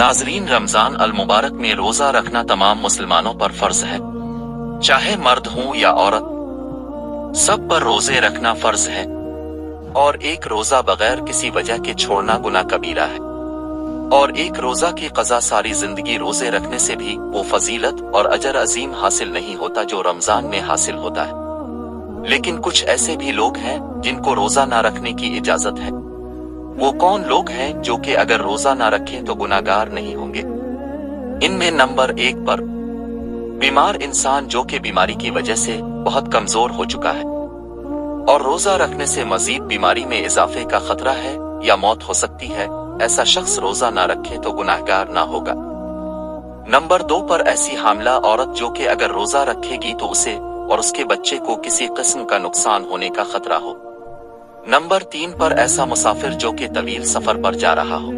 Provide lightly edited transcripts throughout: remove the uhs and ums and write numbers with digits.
नाज़रीन, रमजान अल मुबारक में रोजा रखना तमाम मुसलमानों पर फर्ज है, चाहे मर्द हो या औरत, सब पर रोजे रखना फर्ज है। और एक रोजा बगैर किसी वजह के छोड़ना गुनाह कबीरा है। और एक रोजा की कज़ा सारी जिंदगी रोजे रखने से भी वो फजीलत और अजर अजीम हासिल नहीं होता जो रमजान में हासिल होता है। लेकिन कुछ ऐसे भी लोग हैं जिनको रोजा ना रखने की इजाजत है। वो कौन लोग हैं जो कि अगर रोजा ना रखें तो गुनाहगार नहीं होंगे? इनमें नंबर 1 पर बीमार इंसान जो कि बीमारी की वजह से बहुत कमजोर हो चुका है और रोजा रखने से मजीद बीमारी में इजाफे का खतरा है या मौत हो सकती है, ऐसा शख्स रोजा ना रखे तो गुनाहगार ना होगा। नंबर 2 पर ऐसी हामिला औरत जो कि अगर रोजा रखेगी तो उसे और उसके बच्चे को किसी किस्म का नुकसान होने का खतरा हो। नंबर 3 पर ऐसा मुसाफिर जो कि तवील सफर पर जा रहा हो।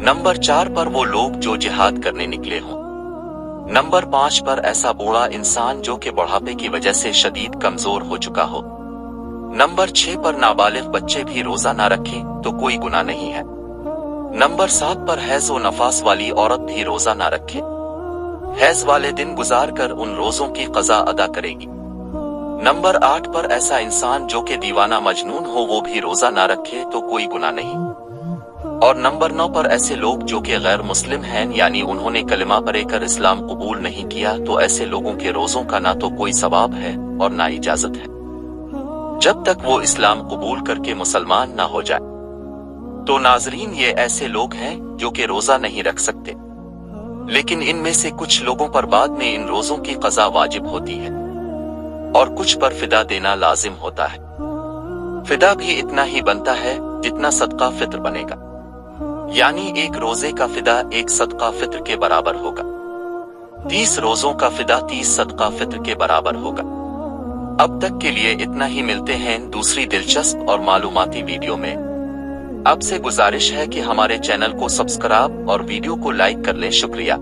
नंबर 4 पर वो लोग जो जिहाद करने निकले हों। नंबर 5 पर ऐसा बूढ़ा इंसान जो कि बुढ़ापे की वजह से शदीद कमजोर हो चुका हो। नंबर 6 पर नाबालिग बच्चे भी रोजा ना रखें तो कोई गुनाह नहीं है। नंबर 7 पर हैज व नफास वाली औरत भी रोजा ना रखे, हैज वाले दिन गुजार कर उन रोजों की कज़ा अदा करेगी। नंबर 8 पर ऐसा इंसान जो कि दीवाना मजनून हो वो भी रोजा ना रखे तो कोई गुनाह नहीं। और नंबर 9 पर ऐसे लोग जो कि गैर मुस्लिम हैं, यानी उन्होंने कलिमा पढ़कर इस्लाम कबूल नहीं किया, तो ऐसे लोगों के रोजों का ना तो कोई सवाब है और ना इजाजत है जब तक वो इस्लाम कबूल करके मुसलमान ना हो जाए। तो नाजरीन, ये ऐसे लोग हैं जो कि रोजा नहीं रख सकते, लेकिन इनमें से कुछ लोगों पर बाद में इन रोजों की कज़ा वाजिब होती है और कुछ पर फिदा देना लाजिम होता है। फिदा भी इतना ही बनता है जितना सदका फित्र बनेगा, यानी एक रोजे का फिदा एक सदका फित्र के बराबर होगा। 30 रोजों का फिदा 30 सदका फित्र के बराबर होगा। अब तक के लिए इतना ही, मिलते हैं दूसरी दिलचस्प और मालूमाती वीडियो में। आपसे गुजारिश है कि हमारे चैनल को सब्सक्राइब और वीडियो को लाइक कर लें। शुक्रिया।